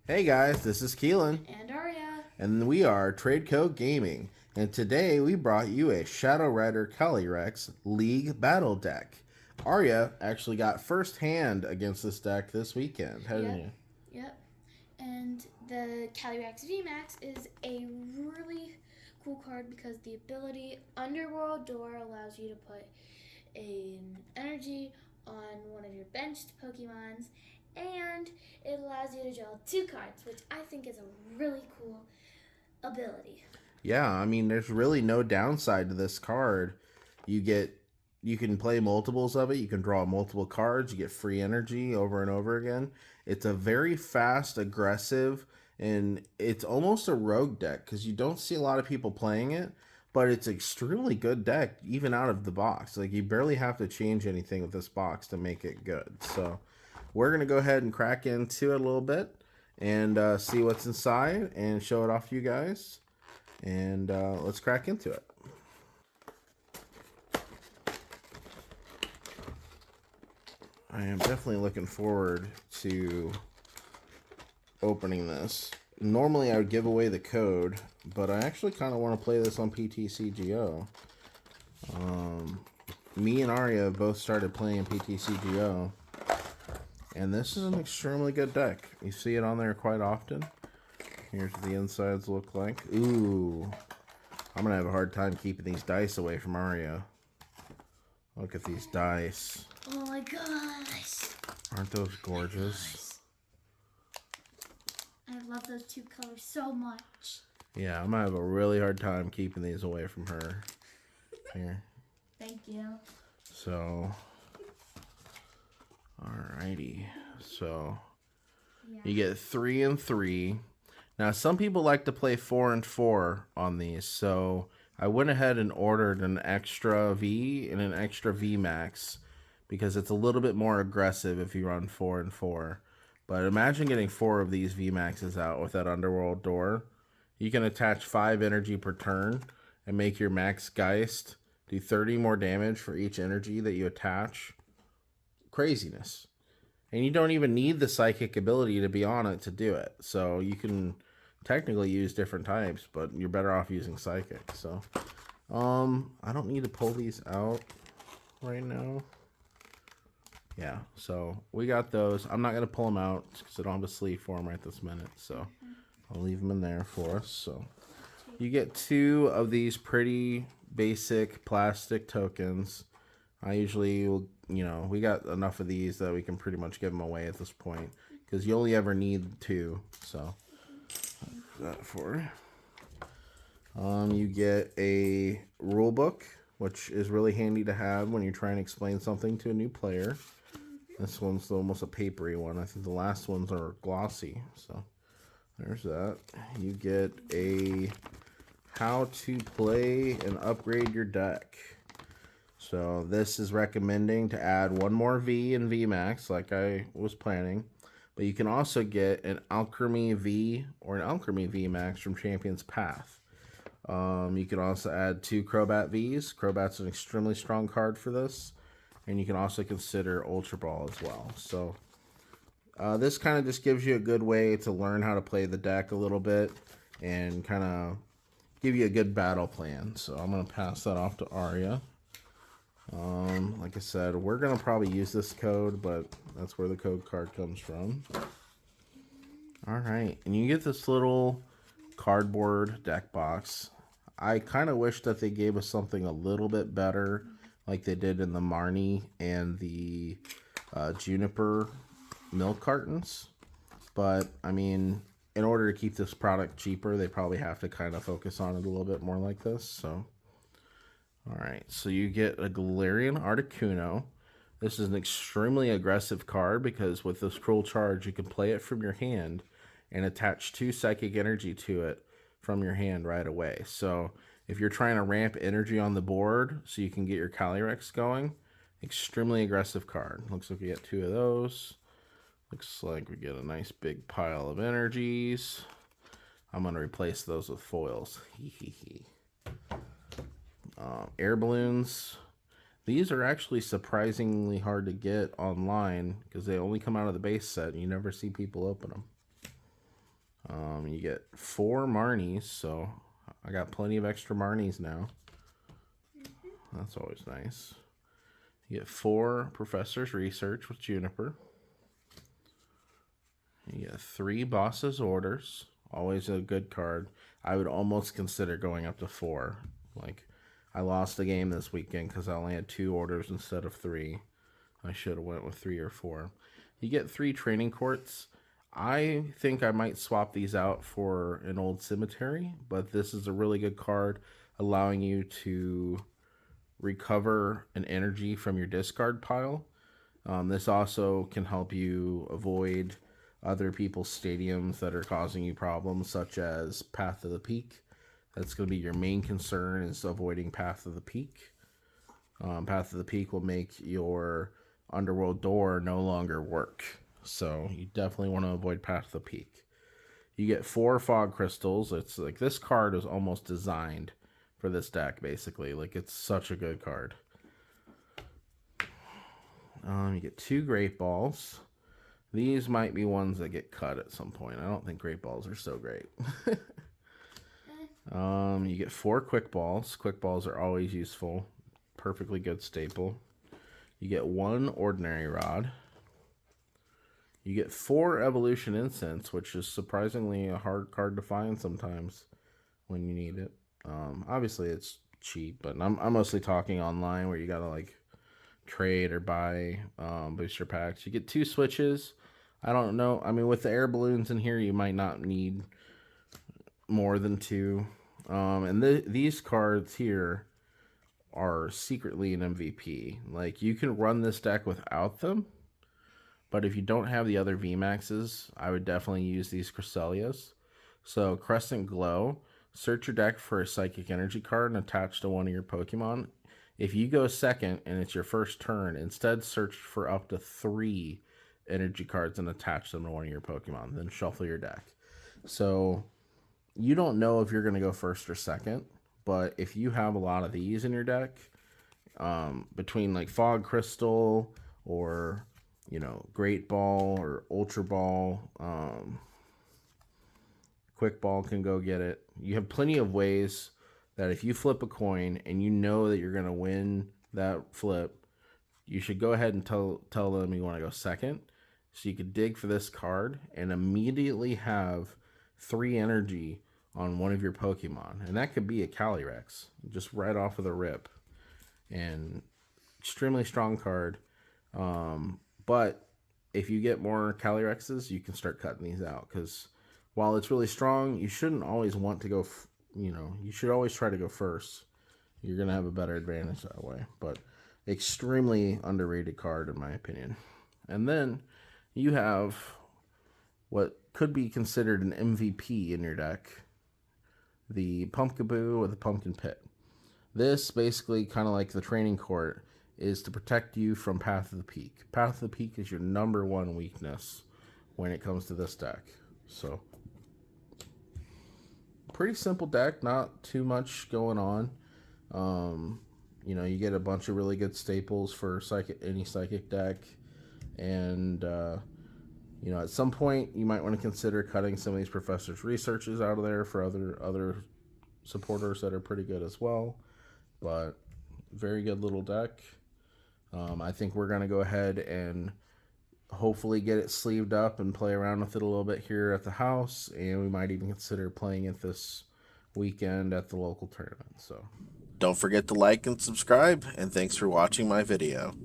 Hey guys, this is Keelan, And Arya. and we are Tradeco Gaming. And today we brought you a Shadow Rider Calyrex League Battle deck. Arya actually got first hand against this deck this weekend, hadn't Yep, you? yep. And the Calyrex Vmax is a really cool card because the ability Underworld Door allows you to put an energy on one of your benched Pokemons, and it allows you to draw two cards, which I think is a really cool ability. Yeah, I mean, there's really no downside to this card. You get, you can play multiples of it. You can draw multiple cards. You get free energy over and over again. It's a very fast, aggressive, and it's almost a rogue deck because you don't see a lot of people playing it. But it's an extremely good deck, even out of the box. Like you barely have to change anything with this box to make it good. So we're gonna go ahead and crack into it a little bit and see what's inside and show it off to you guys. And let's crack into it. I am definitely looking forward to opening this. Normally I would give away the code, but I actually kind of want to play this on PTCGO. Me and Arya both started playing PTCGO, and this is an extremely good deck. You see it on there quite often. Here's what the insides look like. Ooh, I'm going to have a hard time keeping these dice away from Arya. Look at these dice. Oh my gosh! Aren't those gorgeous? I love those two colors so much. Yeah, I'm gonna have a really hard time keeping these away from her. Here. Thank you. So, alrighty. So, Yeah. you get 3 and 3. Now, some people like to play 4 and 4 on these, so I went ahead and ordered an extra V and an extra V Max because it's a little bit more aggressive if you run 4 and 4. But imagine getting 4 of these V Maxes out with that Underworld Door. You can attach 5 energy per turn and make your Max Geist do 30 more damage for each energy that you attach. Craziness. And you don't even need the psychic ability to be on it to do it. So you can technically use different types, but you're better off using psychic. So I don't need to pull these out right now. Yeah, so we got those. I'm not going to pull them out because I don't have a sleeve for them right this minute. So I'll leave them in there for us. So you get 2 of these pretty basic plastic tokens. I usually will, we got enough of these that we can pretty much give them away at this point because you only ever need 2. So that for you get a rule book, which is really handy to have when you're trying to explain something to a new player. This one's almost a papery one. I think the last ones are glossy. So there's that. You get a how to play and upgrade your deck. So this is recommending to add 1 more V in VMAX like I was planning. But you can also get an Alchemy V or an Alchemy VMAX from Champion's Path. You can also add 2 Crobat Vs. Crobat's an extremely strong card for this. And you can also consider Ultra Ball as well. So this kind of just gives you a good way to learn how to play the deck a little bit and kind of give you a good battle plan. So I'm going to pass that off to Arya. Like I said, we're going to probably use this code, but that's where the code card comes from. Alright, and you get this little cardboard deck box. I kind of wish that they gave us something a little bit better like they did in the Marnie and the Juniper milk cartons. But, I mean, in order to keep this product cheaper, they probably have to kind of focus on it a little bit more like this. So, alright, so you get a Galarian Articuno. This is an extremely aggressive card because with this Cruel Charge, you can play it from your hand and attach 2 psychic energy to it from your hand right away. So if you're trying to ramp energy on the board so you can get your Calyrex going, extremely aggressive card. Looks like we get 2 of those. Looks like we get a nice big pile of energies. I'm going to replace those with foils. Air balloons. These are actually surprisingly hard to get online because they only come out of the base set and you never see people open them. You get 4 Marnies, so I got plenty of extra Marnies now. That's always nice. You get 4 Professor's Research with Juniper. You get 3 Boss's Orders. Always a good card. I would almost consider going up to 4. Like, I lost the game this weekend because I only had 2 orders instead of 3. I should have went with 3 or 4. You get 3 Training Courts. I think I might swap these out for an Old Cemetery, but this is a really good card, allowing you to recover an energy from your discard pile. This also can help you avoid other people's stadiums that are causing you problems, such as Path of the Peak. That's going to be your main concern, is avoiding Path of the Peak. Path of the Peak will make your Underworld Door no longer work. So you definitely want to avoid Path of the Peak. You get 4 Fog Crystals. It's like this card is almost designed for this deck, basically. Like, it's such a good card. You get 2 Great Balls. These might be ones that get cut at some point. I don't think Great Balls are so great. You get 4 Quick Balls. Quick Balls are always useful. Perfectly good staple. You get 1 Ordinary Rod. You get 4 Evolution Incense, which is surprisingly a hard card to find sometimes when you need it. Obviously, it's cheap, but I'm mostly talking online where you gotta like trade or buy booster packs. You get 2 switches. I don't know. I mean, with the air balloons in here, you might not need more than 2. And these cards here are secretly an MVP. Like, you can run this deck without them, but if you don't have the other Vmaxes, I would definitely use these Cresselias. So, Crescent Glow, search your deck for a Psychic Energy card and attach to one of your Pokemon. If you go second and it's your first turn, instead search for up to 3 energy cards and attach them to one of your Pokemon. Then shuffle your deck. So, you don't know if you're going to go first or second, but if you have a lot of these in your deck, between like Fog Crystal or, you know, Great Ball or Ultra Ball, Quick Ball can go get it. You have plenty of ways that if you flip a coin and you know that you're going to win that flip, you should go ahead and tell them you want to go second. So you could dig for this card and immediately have 3 energy on one of your Pokemon. And that could be a Calyrex, just right off of the rip. And extremely strong card. But if you get more Calyrexes, you can start cutting these out. Because while it's really strong, you shouldn't always want to go, you should always try to go first. You're going to have a better advantage that way. But extremely underrated card in my opinion. And then you have what could be considered an MVP in your deck, the Pumpkaboo or the Pumpkin Pit. This, basically kind of like the Training Court, is to protect you from Path of the Peak. Path of the Peak is your #1 weakness when it comes to this deck. So, pretty simple deck, not too much going on. You get a bunch of really good staples for any psychic deck. And, at some point, you might want to consider cutting some of these Professor's Researches out of there for other supporters that are pretty good as well. But very good little deck. I think we're going to go ahead and hopefully get it sleeved up and play around with it a little bit here at the house. And we might even consider playing it this weekend at the local tournament. So, don't forget to like and subscribe. And thanks for watching my video.